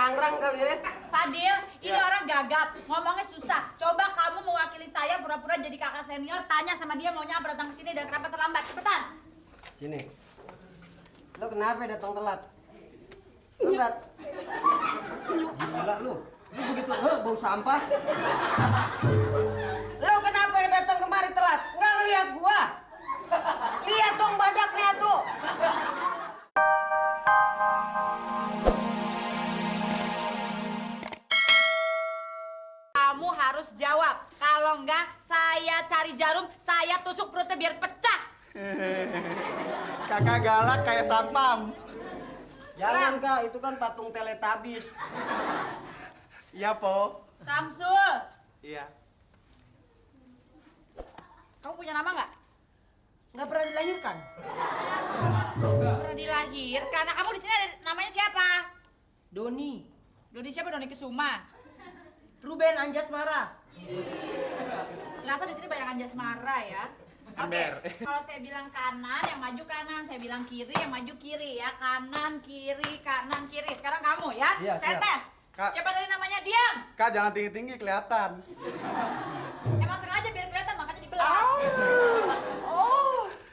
ngerang-rang kali ya. Fadil, ini orang gagap, ngomongnya susah. Coba kamu mewakili saya pura-pura jadi kakak senior, tanya sama dia maunya apa datang ke sini dan kenapa terlambat. Cepetan. Sini. Lo kenapa datang telat? Telat. Gila lu. Lu begitu bau sampah. Lo kenapa datang kemari telat? Nggak ngeliat gua. Lihat dong badaknya tuh. Kamu harus jawab. Kalau enggak, saya cari jarum, saya tusuk perutnya biar pecah. Kakak galak kayak satpam. Jangan Kak, itu kan patung Teletubbies. Iya, Po. Samsul, Iya. kamu punya nama nggak? Nggak pernah dilahirkan. Pernah dilahirkan. Nah, kamu di sini ada namanya siapa? Doni. Doni siapa? Doni Kesuma. Ruben Anjasmara. Ternyata di sini banyak Anjasmara ya. Oke, Ember. kalau saya bilang kanan, yang maju kanan. Saya bilang kiri, yang maju kiri ya. Kanan, kiri, kanan, kiri. Sekarang kamu ya. Iya, saya siap. tes. Kak. Siapa tadi namanya? Diam. Kak, jangan tinggi-tinggi kelihatan. Emang sengaja biar kelihatan, makanya dibelah.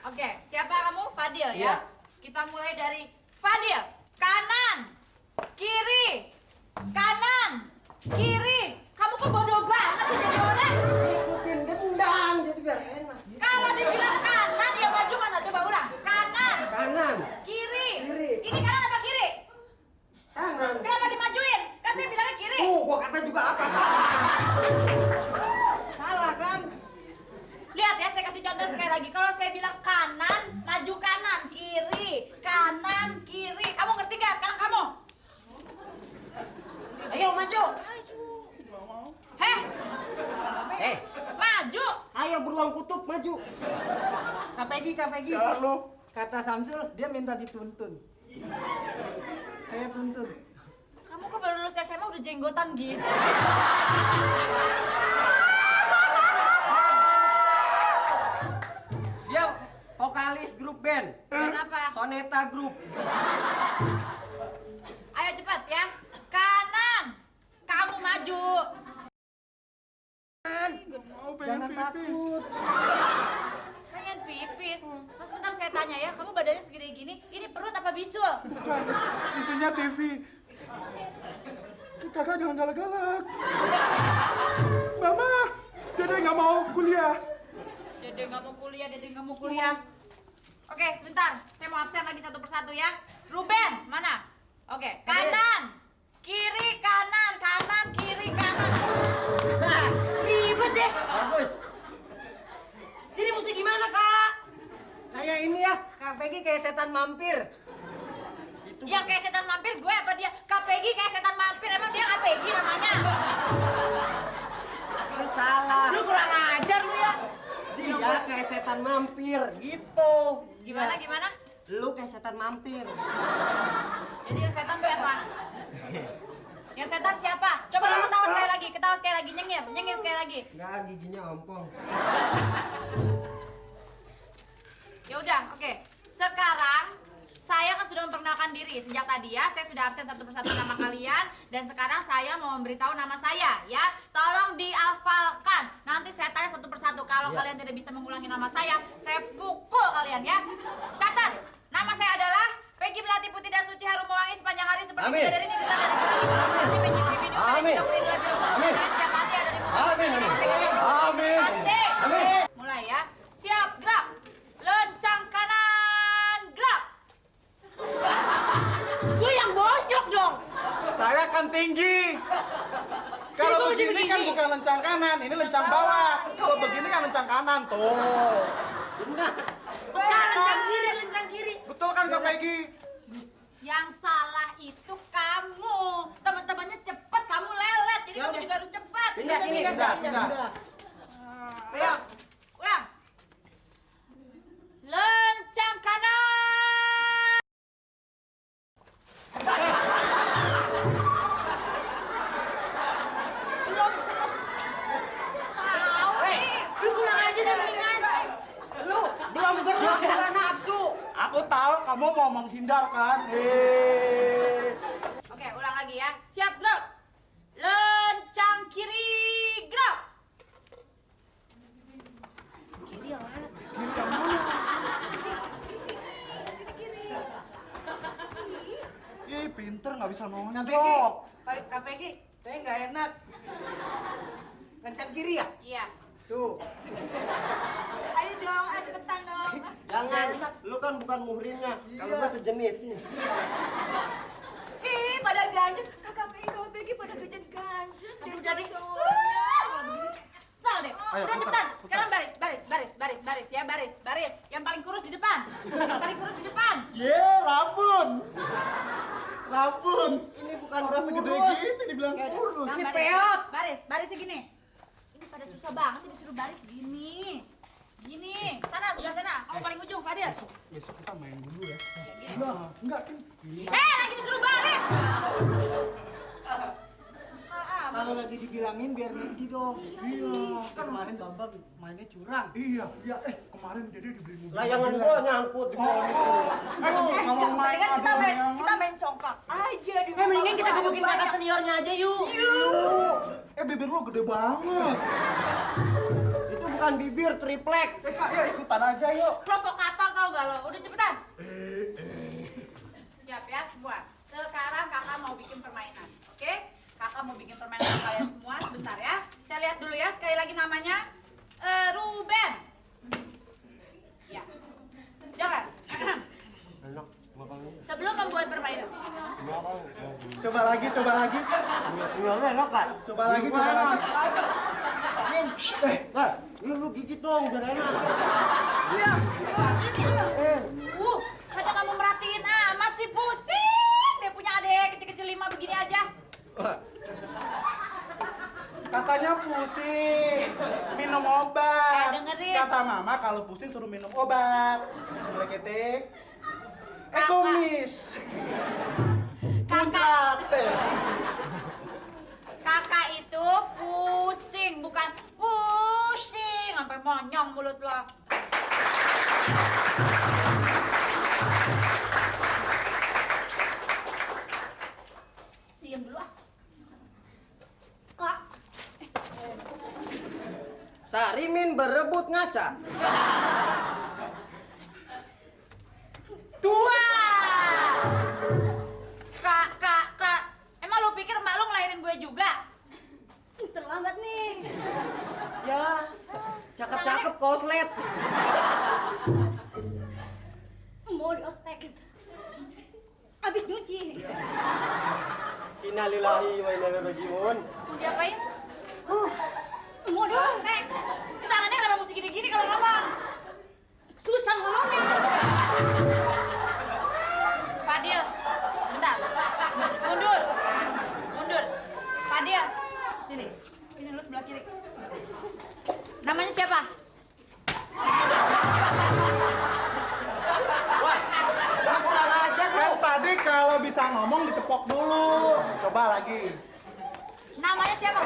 Oke, siapa kamu? Fadil Iya. ya. Kita mulai dari Fadil. Kanan, kiri, kanan, kiri. Kamu kok bodoh banget sih jadi orang? Ikutin gendang jadi biar enak. Kalau dibilang kanan, ya maju mana? Coba ulang. Kanan, Kanan. kiri. Kiri. Ini kanan apa kiri? Kanan. Kenapa dimajuin? Kan saya bilangnya kiri. Gua kata juga apa salah? Salah kan? Lihat ya, saya kasih contoh sekali lagi. Kalau saya bilang kanan, maju kanan, kiri, kanan, kiri. Kamu ngerti nggak? Sekarang kamu. Ayo maju. Heh, maju. Ayo beruang kutub maju. Kak Peggy. Jalan lu. Kata Samsul, dia minta dituntun. Saya tuntun. Kamu kok baru lulus SMA udah jenggotan gitu? Dia vokalis grup band. Kenapa? Soneta Group. Ayo cepat ya. Kanan. Kamu maju. Mau pengen Jangan pipis. takut. Pengen pipis. Mas sebentar saya tanya ya, kamu badannya segede gini, ini perut apa bisul? Bukan, isinya TV. Kakak jangan galak-galak. Mama, Dede nggak mau kuliah. Dede nggak mau kuliah, Dede nggak mau kuliah. Oke, sebentar. Saya mau absen lagi satu persatu ya. Ruben, mana? Oke, kanan. Kiri, kanan, kanan, kiri, kanan. Nah, Ribet deh. bagus. Jadi mesti gimana Kak? Kayak ini ya, Kak Peggy kayak setan mampir. Itu Yang kayak setan mampir gue apa dia? Kak Peggy kayak setan mampir, emang dia Kak Peggy namanya? lu salah. Lu kurang ajar lu ya. Dia kayak setan mampir gitu. Gimana, gimana? Lu kayak setan mampir. Jadi yang setan siapa? Yang setan siapa? Coba kamu ketawa sekali lagi, nyengir sekali lagi. Enggak, giginya ompong. Ya udah, oke. Sekarang saya kan sudah memperkenalkan diri sejak tadi ya. Saya sudah absen satu persatu nama kalian dan sekarang saya mau memberitahu nama saya ya. Tolong dihafalkan. Nanti saya tanya satu persatu. Kalau kalian tidak bisa mengulangi nama saya pukul kalian ya. Catat. Nama saya adalah Peggy Melati Putih dan Suci Harum Mewangi sepanjang hari seperti Amin. bidadari tidak sadar di seperti Peggy di video Amin. Amin. Setiap hati ada di mulut. Amin. Amin. Pasti. Amin. Mulai ya. Siap, gerak. Lencang kanan, gerak. Gue yang bonyok dong. Saya kan tinggi. Kalau begini kan bukan lencang kanan, ini lencang bawah. Kalau begini kan lencang kanan tuh. Benar. Lencang kiri. Betul kan Kak Peggy? Yang salah itu kamu. Teman-temannya cepet, kamu lelet. Jadi kamu juga harus cepat. Pindah sini. Pindah. Ayo, ulang. Lencang kanan. Lu pulang aja deh mendingan. Lu belum gerak bukan nafsu. Aku tahu kamu mau menghindar kan? Oke, ulang lagi ya. Siap, gerak. Lencang kiri, gerak. Kiri yang mana? Ih, pinter nggak bisa Kak nonjok. Peggy, Kak Peggy, saya nggak enak. Lencang kiri ya? Iya. Tuh. Ayo dong, ayo cepetan dong. Jangan, lu kan bukan muhrimnya. Kalau gua sejenis. Ih, pada ganjen. Kakak Peggy pada ganjen. Dia jadi cowoknya. Kesal deh. Ayo, Udah putar, cepetan. putar. Sekarang baris ya, baris. Yang paling kurus di depan. Ye, Rabun. Ini bukan Orang segede kurus. gini dibilang kurus. Bang, Si baris. peot. Barisnya gini. Ini pada susah banget sih disuruh baris gini. Sana, sebelah sana. Kamu paling ujung, Fadil. Besok kita main dulu ya. Enggak, Kim. Lagi disuruh baris. Kalau lagi dibilangin biar ngerti dong. Iya. Kan kemarin Bambang mainnya curang. Iya. Kemarin jadi dibeli mobil. Layangan gua nyangkut di bawah itu. Kalau main kita main congkak aja di Mendingan kita gebukin kakak seniornya aja yuk. bibir lu gede banget. Itu bukan bibir, triplek. Kak, ya ikutan aja yuk. Provokator tau gak lo? Udah cepetan. Siap ya semua. Sekarang kakak mau bikin permainan, oke? Kakak mau bikin permainan untuk kalian semua sebentar ya. Saya lihat dulu ya sekali lagi namanya. Ruben. Ya. Dengar. Enak, makannya. Sebelum membuat permainan. Makan. Coba lagi. Tinggalnya enak kan? Coba lagi. Nah, lu gigit dong, biar enak. Iya. Eh, Kagak kamu merhatiin amat sih, pusing. Dia punya adik kecil-kecil 5 begini aja. Katanya pusing, minum obat. Dengerin. Kata mama kalau pusing suruh minum obat. Sebelah ketik. Kakak. Kumis. Kakak. Puncate. Kakak itu pusing, bukan pusing. Sampai monyong mulut lo. Diam dulu ah. Kak. Sarimin berebut ngaca. 2. Kak. Emang lu pikir emak lu ngelahirin gue juga? Terlambat nih. Ya, cakep-cakep koslet. Mau di ospek. Abis nyuci. Innalillahi wa inna ilaihi rajiun. Diapain? Mau di ospek. Tangannya kenapa mesti gini-gini kalau ngomong? Susah ngomongnya. Fadil, bentar. Mundur. Fadil, sini lu sebelah kiri. Namanya siapa? Wah, lu kurang ajar lu. Kan tadi kalau bisa ngomong ditepok dulu. Coba lagi. Namanya siapa?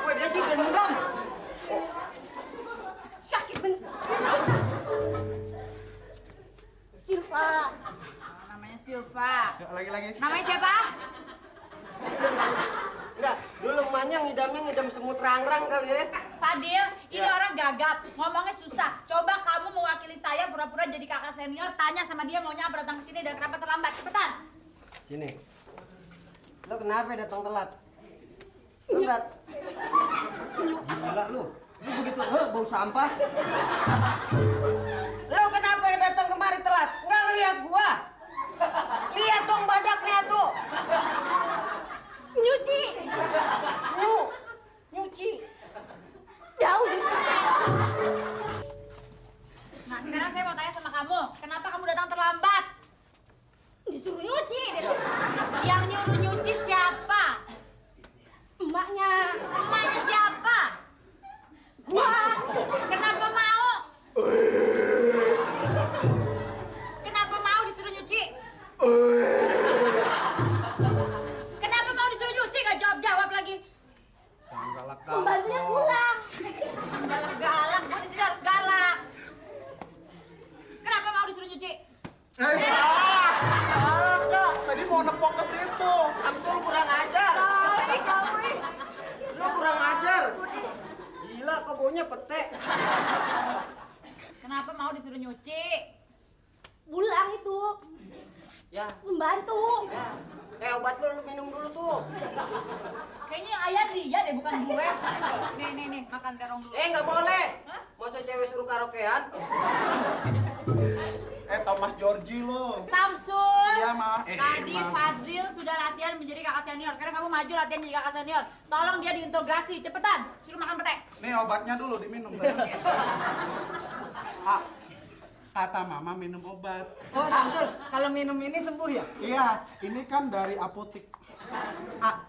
Wah, dia sih dendam. Sakit bener. Silva. Namanya Silva. Lagi. Namanya siapa? Enggak, dulu emaknya ngidam semut rang-rang kali ya. Fadil, ini Ya. orang gagap, ngomongnya susah. Coba kamu mewakili saya pura-pura jadi kakak senior, tanya sama dia maunya apa datang ke sini dan kenapa terlambat. Cepetan. Sini. Lu kenapa datang telat? Telat. Gila lu. Lu begitu bau sampah. Lu kenapa datang kemari telat? Enggak ngeliat gua. Lihat dong badaknya tuh. Nyuci. Nyuci. Jauh. Nah, sekarang saya mau tanya sama kamu, kenapa kamu datang terlambat? Disuruh nyuci. Yang nyuruh nyuci siapa? Emaknya. Emaknya siapa? Gua. Kenapa mau? Kenapa mau disuruh nyuci? Kenapa mau disuruh nyuci? Gak jawab-jawab lagi. Jangan galak. Pembantunya pulang. nyuci. Pulang itu. Ya. Membantu. Ya. Obat lu minum dulu tuh. Kayaknya yang ayah dia deh, bukan gue. Nih, makan terong dulu. Nggak boleh. Masa cewek suruh karaokean? Thomas Georgie lo. Samsul. Iya, Ma. Tadi Fadril sudah latihan menjadi kakak senior. Sekarang kamu maju latihan jadi kakak senior. Tolong dia diintegrasi, cepetan. Suruh makan pete. Nih obatnya dulu diminum. Kata mama minum obat. Oh Samsul, kalau minum ini sembuh ya? Iya, ini kan dari apotik.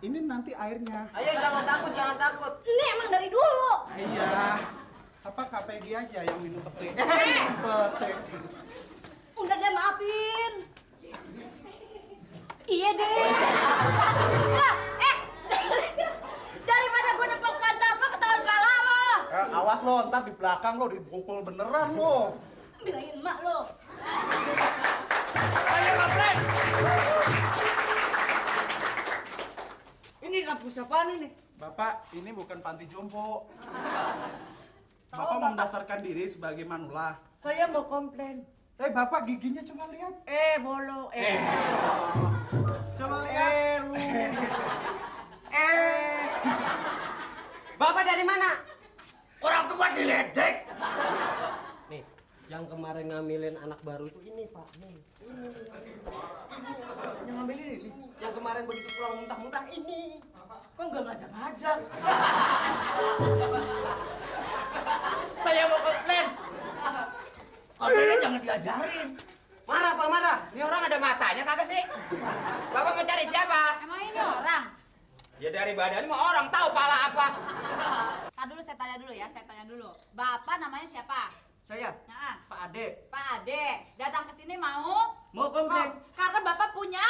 Ini nanti airnya. Ayo jangan takut, jangan takut. Ini emang dari dulu. Iya. Apa KPG aja yang minum pete? Pete. Udah deh, maafin. Iya deh. Lah, daripada gue nepok pantat lo ketahuan pala lo. Awas lo, ntar di belakang lo dipukul beneran lo. Bilangin emak lo. Ayo komplain. Ini kampus apaan ini? Bapak, ini bukan panti jompo. Bapak mau mendaftarkan diri sebagai manula. Saya mau komplain. Bapak giginya coba lihat. Bolo. Coba lihat. Lu. Bapak dari mana? Orang tua diledek. Nih, yang kemarin ngambilin anak baru itu ini, Pak. Nih, ini. Yang ngambilin ini. Yang kemarin begitu pulang muntah-muntah ini. Kok nggak ngajak-ngajak? Saya mau komplain. Komplainnya jangan diajarin. Marah, Pak, marah. Ini orang ada matanya kagak sih? Bapak mau cari siapa? Emang ini orang? Ya dari badan mah orang tahu pala apa. Saya tanya dulu. Bapak namanya siapa? Saya, Nah, Pak Ade. Pak Ade, datang ke sini mau? Mau komplain. Karena Bapak punya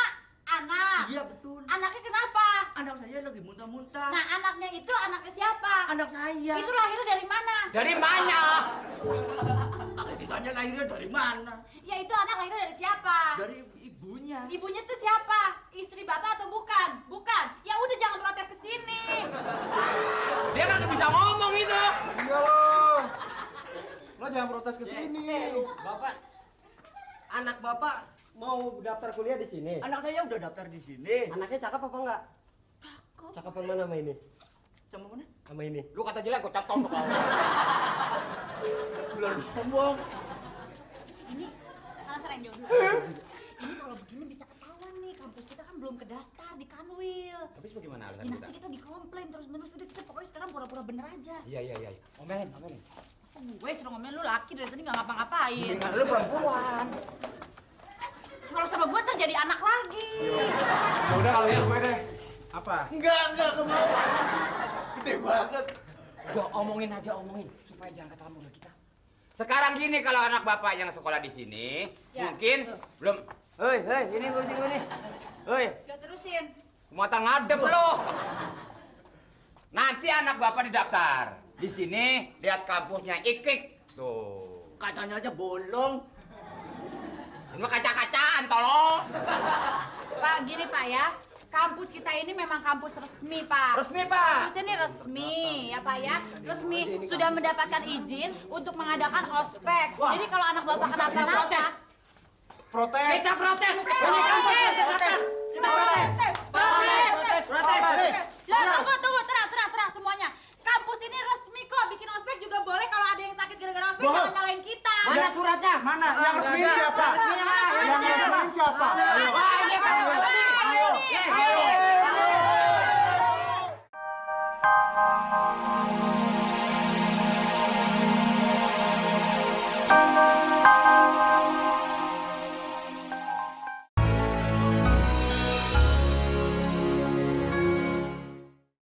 anak. Iya betul. Anaknya kenapa? Anak saya lagi muntah-muntah. Nah, anaknya itu anaknya siapa? Anak saya. Itu lahirnya dari mana? Dari mana? Kalau ditanya lahirnya dari mana? Ya itu anak lahirnya dari siapa? Dari ibunya. Ibunya tuh siapa? Istri Bapak atau bukan? Bukan. Ya udah jangan protes ke sini. Dia kagak bisa ngomong itu. Iya lo. Lo jangan protes ke sini. Bapak, anak Bapak mau daftar kuliah di sini. Anak saya udah daftar di sini. Anaknya cakep apa enggak? Cakep. Cakep yang mana sama ini? Sama mana? Sama ini. Lu kata jelek gua catok kau. Belum ngomong. Ini salah serang jauh dulu. Ini kalau begini bisa ketahuan nih. Kampus kita kan belum kedaftar di Kanwil. Habis bagaimana alasan Ya, kita? nanti kita dikomplain terus-menerus. Udah kita pokoknya sekarang pura-pura bener aja. Iya. Omelin. Gue suruh ngomel lu laki dari tadi nggak ngapa-ngapain. Dengan lu perempuan. Kalau sama gue ntar jadi anak lagi. Ya udah kalau gitu gue deh. Apa? Enggak mau. Gede banget. Udah omongin supaya jangan ketahuan mulut kita. Sekarang gini kalau anak bapak yang sekolah di sini, Ya. mungkin belum. Hei, ini ngurusin gue nih. Hei, Udah terusin. mata ngadep lo. Nanti anak bapak didaftar. Di sini lihat kampusnya Ikik. Tuh. Kacanya aja bolong. Ini mah kaca-kacaan tolong. Pak, gini Pak ya. Kampus kita ini memang kampus resmi, Pak. Resmi, Pak. Kampus ini resmi, ya Pak ya. Resmi sudah mendapatkan izin untuk mengadakan ospek. Jadi kalau anak Bapak kenapa-napa, Protes. Kita protes. Kita protes. Tunggu, tenang semuanya. Kampus ini resmi kok, bikin ospek juga boleh. Kalau ada yang sakit gara-gara ospek Bohong. jangan nyalain kita. Mana suratnya? Mana? Yang resmi siapa? Resminya mana? Yang resmi siapa? Wah, ini kan